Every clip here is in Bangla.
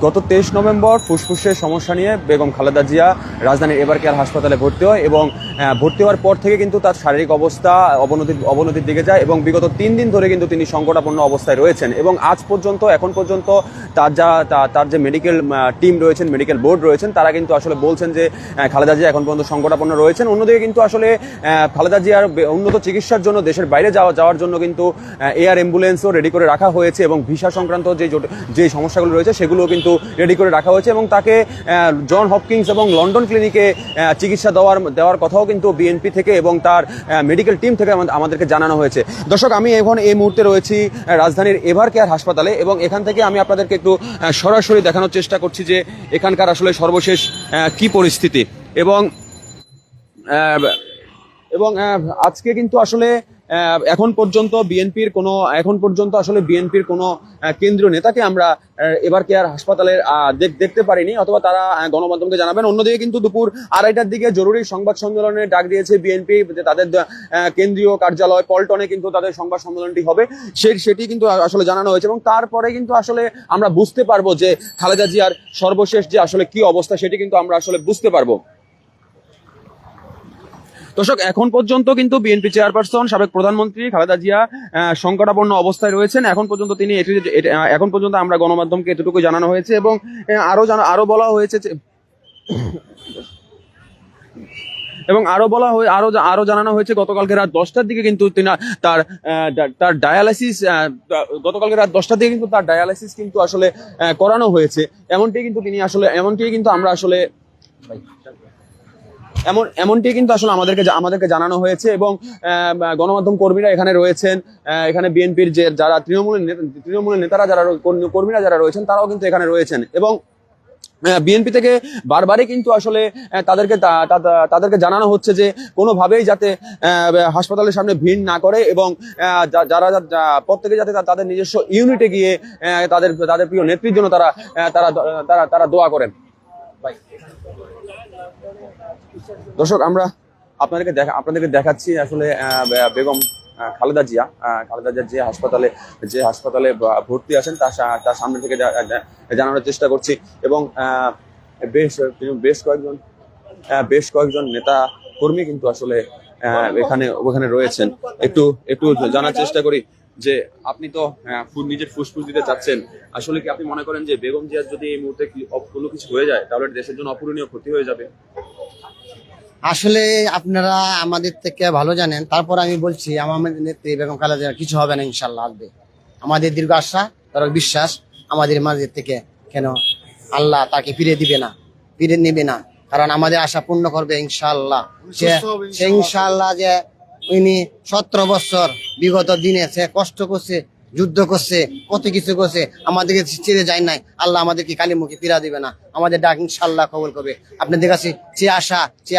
গত 23 নভেম্বর ফুসফুসের সমস্যা নিয়ে বেগম খালেদা জিয়া রাজধানীর এভার কেয়ার হাসপাতালে ভর্তি হয় এবং ভর্তি হওয়ার পর থেকে কিন্তু তার শারীরিক অবস্থা অবনতির দিকে যায় এবং বিগত 3 দিন ধরে কিন্তু তিনি সংকটাপন্ন অবস্থায় রয়েছেন এবং এখন পর্যন্ত তার যে মেডিকেল টিম রয়েছেন, মেডিকেল বোর্ড রয়েছেন, তারা কিন্তু আসলে বলছেন যে খালেদা জিয়া এখন পর্যন্ত সংকটাপন্ন রয়েছেন। অন্যদিকে কিন্তু আসলে খালেদা জিয়ার উন্নত চিকিৎসার জন্য দেশের বাইরে যাওয়ার জন্য কিন্তু এয়ার অ্যাম্বুলেন্সও রেডি করে রাখা হয়েছে এবং ভিসা সংক্রান্ত যে সমস্যাগুলো রয়েছে সেগুলো কিন্তু রেডি করে রাখা হয়েছে এবং তাকে জন হপকিন্স এবং লন্ডন ক্লিনিকে চিকিৎসা দেওয়ার কথাও কিন্তু বিএনপি থেকে এবং তার মেডিকেল টিম থেকে আমাদেরকে জানানো হয়েছে। দর্শক, আমি এখন এই মুহূর্তে রয়েছি রাজধানীর এভার কেয়ার হাসপাতালে এবং এখান থেকে আমি আপনাদেরকে একটু সরাসরি দেখানোর চেষ্টা করছি যে এখানকার আসলে সর্বশেষ কি পরিস্থিতি এবং আজকে কিন্তু আসলে এখন পর্যন্ত বিএনপির কোনো কেন্দ্রীয় নেতাকে আমরা এবার কেয়ার হাসপাতালের দেখতে পারিনি, অথবা তারা গণমাধ্যমকে জানাবেন। অন্যদিকে কিন্তু দুপুর 2:30টার দিকে জরুরি সংবাদ সম্মেলনের ডাক দিয়েছে বিএনপি, তাদের কেন্দ্রীয় কার্যালয় পল্টনে কিন্তু তাদের সংবাদ সম্মেলনটি হবে, সেটি কিন্তু আসলে জানানো হয়েছে এবং তারপরে কিন্তু আসলে আমরা বুঝতে পারবো যে খালেদা জিয়ার সর্বশেষ যে আসলে কি অবস্থা সেটি কিন্তু আমরা আসলে বুঝতে পারবো। দর্শক, এখন পর্যন্ত কিন্তু বিএনপি চেয়ারপারসন সাবেক প্রধানমন্ত্রী খালেদা জিয়া সংকটাপন্ন অবস্থায় রয়েছেন। এখন পর্যন্ত আমরা গণমাধ্যমকে এতটুকু জানানো হয়েছে এবং আরো বলা হয়েছে আরো জানানো হয়েছে গতকালকে রাত 10টার দিকে কিন্তু তার ডায়ালাইসিস কিন্তু আসলে করানো হয়েছে। এমনটি কিন্তু আসলে আমাদেরকে জানানো হয়েছে এবং গণমাধ্যম কর্মীরা এখানে রয়েছেন, এখানে বিএনপির যে যারা তৃণমূলের নেতারা কর্মীরা যারা রয়েছেন তারাও কিন্তু এখানে রয়েছেন এবং বিএনপি থেকে বারবারই কিন্তু আসলে তাদেরকে জানানো হচ্ছে যে কোনোভাবেই যাতে হাসপাতালের সামনে ভিড় না করে এবং যারা প্রত্যেকে যাতে তাদের নিজস্ব ইউনিটে গিয়ে তাদের প্রিয় নেত্রীর জন্য তারা দোয়া করেন। দর্শক, আমরা আপনাদেরকে দেখাচ্ছি আসলে বেগম খালেদা জিয়া যে হাসপাতালে ভর্তি আছেন তার সামনে থেকে জানানোর চেষ্টা করছি এবং বেশ কয়েকজন নেতা কর্মী কিন্তু আসলে ওখানে রয়েছেন। একটু জানার চেষ্টা করি যে আপনি তো নিজের ফুসফুস দিতে চাচ্ছেন, আসলে কি আপনি মনে করেন যে বেগম জিয়ার যদি এই মুহূর্তে কোনো কিছু হয়ে যায় তাহলে দেশের জন্য অপূরণীয় ক্ষতি হয়ে যাবে? আসলে আপনারা আমাদের থেকে ভালো জানেন, তারপর আমি বলছি আমাদের নেত্রী বেগম খালেদা জিয়ার কিছু হবে না, ইনশাল্লাহ আসবে। আমাদের দীর্ঘ আশা, তার বিশ্বাস আমাদের মাঝে থেকে কেন আল্লাহ তাকে ফিরে নেবে না, কারণ আমাদের আশা পূর্ণ করবে ইনশাল্লাহ। সে ইনশাল্লাহ যে উনি 17 বছর বিগত দিনে সে কষ্ট করছে, যুদ্ধ করছে, কত কিছু করছে, আমাদেরকে ছেড়ে যায় নাই। আল্লাহ আমাদেরকে কালী মুখে ফিরা দিবে না, আমাদের ডাক ইনশাল্লাহ কবুল করবে। আপনাদের কাছে যে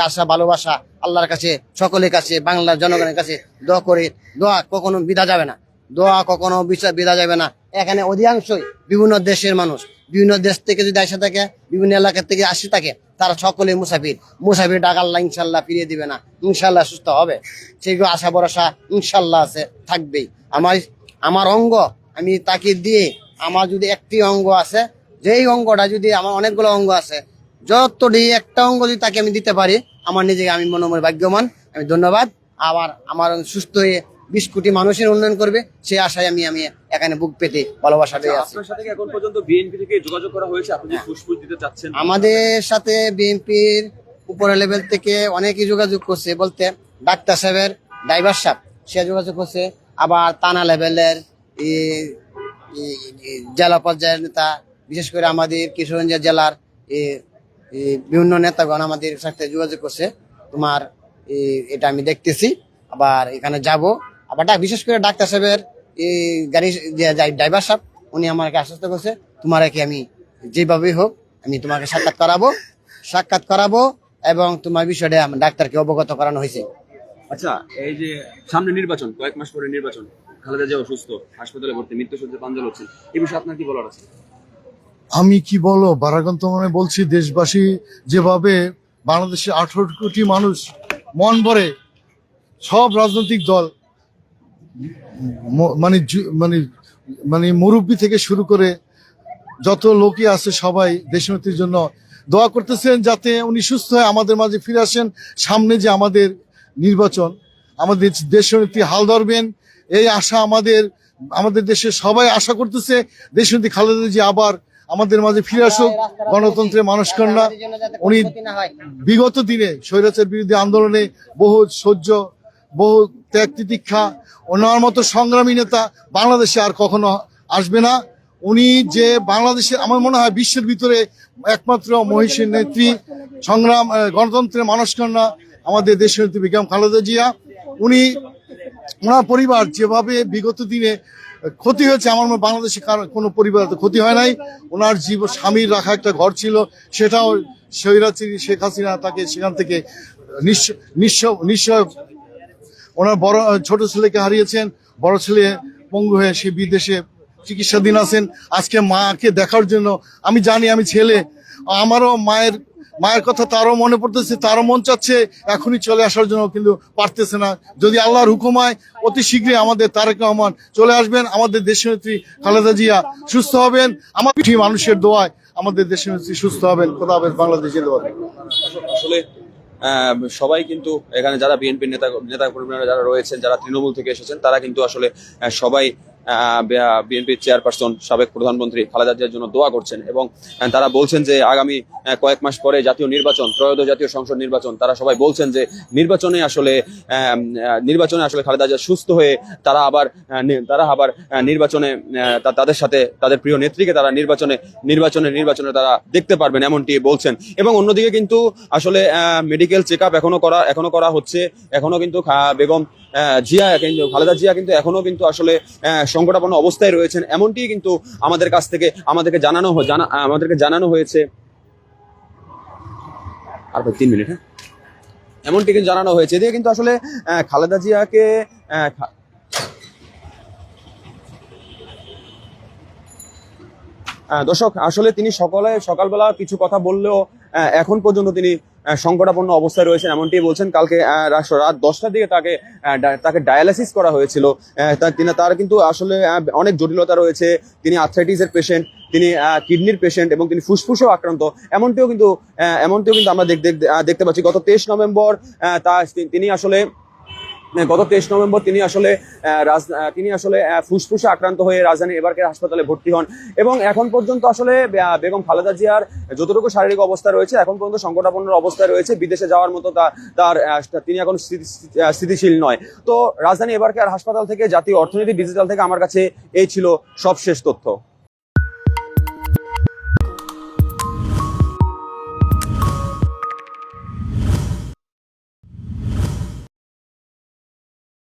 আশা ভালোবাসা আল্লাহর কাছে, সকলের কাছে, বাংলার জনগণের কাছে দোয়া কখনো বিধা যাবে না, বিধা যাবে না। এখানে অধিকাংশই বিভিন্ন দেশের মানুষ, বিভিন্ন দেশ থেকে যদি আসে থাকে, বিভিন্ন এলাকা থেকে আসে থাকে, তারা সকলে মুসাফির ডাক আল্লাহ ইনশাল্লাহ ফিরিয়ে দিবে না, ইনশাল্লাহ সুস্থ হবে। সেগুলো আশা ভরসা ইনশাল্লাহ আছে, থাকবেই। আমার অঙ্গ আমি তাকে দিয়ে, আমার যদি একটি অঙ্গ আছে, যেই অঙ্গটা যদি আমার অনেকগুলো অঙ্গ আছে, যতটি একটা অঙ্গ যদি তাকে আমি দিতে পারি, আমার নিজেকে আমি মনে ভাগ্যবান। আমি ধন্যবাদ। আমার সুস্থ হয়ে 20 কোটি মানুষের উন্নয়ন করবে সেই আশায় আমি এখানে বুক পেতে ভালোবাসা দিয়ে আছি। আপনার সাথে এখন পর্যন্ত বিএনপি থেকে যোগাযোগ করা হয়েছে আপনি যে ফুসফুস দিতে চাচ্ছেন? আমাদের সাথে বিএনপির উপরের লেভেল থেকে অনেকেই যোগাযোগ করছে, বলতে ডাক্তার সাহেবের ড্রাইভার সাহেব সে যোগাযোগ করছে, আবার থানা লেভেলের জেলা পর্যায়ের নেতা, বিশেষ করে আমাদের কিশোরগঞ্জ জেলার বিভিন্ন নেতাগণ আমাদের সাথে যোগাযোগ করছে। তোমার এটা আমি দেখতেছি, আবার এখানে যাব। আবার বিশেষ করে ডাক্তার সাহেবের গাড়ি ড্রাইভার সাহেব উনি আমাকে আশ্বস্ত করছে, তোমাকে আমি যেভাবেই হোক আমি তোমাকে সাক্ষাৎ করাবো এবং তোমার বিষয়টা ডাক্তারকে অবগত করানো হয়েছে। আচ্ছা, এই যে সামনে নির্বাচন, কয়েক মাস পরে নির্বাচন, খালেদা জিয়া অসুস্থ, হাসপাতালে ভর্তি, মৃত্যুশয্যায় পাঞ্জা লড়ছেন, এই বিষয়ে আপনার কি বলার আছে? আমি কি বলবো, বারাকান্ত মানে বলছি, দেশবাসী যেভাবে বাংলাদেশে 18 কোটি মানুষ মন ভরে, সব রাজনৈতিক দল মানে মুরব্বী থেকে শুরু করে যত লোকই আছে সবাই দেশনেত্রীর জন্য দোয়া করতেছেন যাতে উনি সুস্থ হয়ে আমাদের মাঝে ফিরে আসেন। সামনে যে আমাদের নির্বাচন, আমাদের দেশনেত্রী হাল ধরবেন এই আশা আমাদের দেশের সবাই আশা করতেছে। দেশনেত্রী খালেদা জিয়া আবার আমাদের মাঝে ফিরে আসুক, গণতন্ত্রের মানুষ কন্যা। উনি বিগত দিনে স্বৈরাচার বিরোধী আন্দোলনে বহু সহ্য, বহু ত্যাগ তিতিক্ষা, ওনার মতো সংগ্রামী নেতা বাংলাদেশে আর কখনো আসবে না। উনি যে বাংলাদেশের আমার মনে হয় বিশ্বের ভিতরে একমাত্র মহিষীর নেত্রী, সংগ্রাম গণতন্ত্রের মানুষ কন্যা আমাদের দেশের নেত্রী বেগম খালেদা জিয়া। ওনার পরিবার যেভাবে বিগত দিনে ক্ষতি হয়েছে, আমার মনে হয় বাংলাদেশে কোনো পরিবার ক্ষতি হয় নাই। ওনার স্বামীর রাখা একটা ঘর ছিল, সেটাও স্বৈরাচারী শেখ হাসিনা তাকে সেখান থেকে নিঃস্ব ওনার ছোট ছেলেকে হারিয়েছেন, বড় ছেলে পঙ্গু হয়ে সে বিদেশে চিকিৎসাধীন আছেন। আজকে মাকে দেখার জন্য আমি জানি, আমি ছেলে, আমারও মায়ের কথা তারও মনে পড়তেছে, তারও মন চাচ্ছে এখনই চলে আসার জন্য, কিন্তু পারতেছে না। যদি আল্লাহর হুকুম হয় অতি শীঘ্রই আমাদের তারেক রহমান চলে আসবেন, আমাদের দেশনেত্রী খালেদা জিয়া সুস্থ হবেন। আমার মানুষের দোয়ায় আমাদের দেশনেত্রী সুস্থ হবেন। খোদা হাফেজ, বাংলাদেশের দোয়া। আসলে সবাই কিন্তু এখানে যারা বিএনপির নেতা কর্মীরা যারা রয়েছেন, যারা তৃণমূল থেকে এসেছেন, তারা কিন্তু আসলে সবাই বিএনপির চেয়ারপারসন সাবেক প্রধানমন্ত্রী খালেদা জিয়ার জন্য দোয়া করছেন এবং তারা বলছেন যে আগামী কয়েক মাস পরে জাতীয় নির্বাচন, ত্রয়োদশ জাতীয় সংসদ নির্বাচন, তারা সবাই বলছেন যে নির্বাচনে আসলে খালেদা জিয়া সুস্থ হয়ে তারা আবার নির্বাচনে তাদের সাথে তাদের প্রিয় নেত্রীকে তারা নির্বাচনে তারা দেখতে পারবেন, এমনটি বলছেন। এবং অন্যদিকে কিন্তু আসলে মেডিকেল চেক আপ এখনো করা হচ্ছে। এখনো কিন্তু বেগম খালেদা জিয়া কিন্তু এখনো কিন্তু আসলে সংকটাপন্ন অবস্থায় রয়েছেন, এমনটি কিন্তু আমাদেরকে জানানো হয়েছে। আর 3 মিনিট, হ্যাঁ, এমনটি কিন্তু জানানো হয়েছে। এদিকে কিন্তু আসলে খালেদা জিয়াকে দর্শক, আসলে তিনি সকালবেলা কিছু কথা বললেও এখন পর্যন্ত তিনি সংকটাপন্ন অবস্থায় রয়েছেন, এমনটি বলছেন। কালকে রাত 10টার দিকে তাকে ডায়ালাইসিস করা হয়েছিল। তার কিন্তু আসলে অনেক জটিলতা রয়েছে। তিনি আর্থ্রাইটিসের পেশেন্ট, তিনি কিডনির পেশেন্ট এবং তিনি ফুসফুসেও আক্রান্ত, এমনটিও কিন্তু আমরা দেখতে পাচ্ছি। গত 23 নভেম্বর তিনি আসলে ফুসফুসে আক্রান্ত হয়ে রাজধানীর এবারকের হাসপাতালে ভর্তি হন এবং এখন পর্যন্ত আসলে বেগম খালেদা জিয়ার যতটুকু শারীরিক অবস্থা রয়েছে এখন পর্যন্ত সংকটাপন্ন অবস্থায় রয়েছে। বিদেশে যাওয়ার মতো তিনি এখন স্থিতিশীল নয়। তো রাজধানী এবারকের হাসপাতাল থেকে, জাতীয় অর্থনীতি ডিজিটাল থেকে আমার কাছে এই ছিল সবশেষ তথ্য।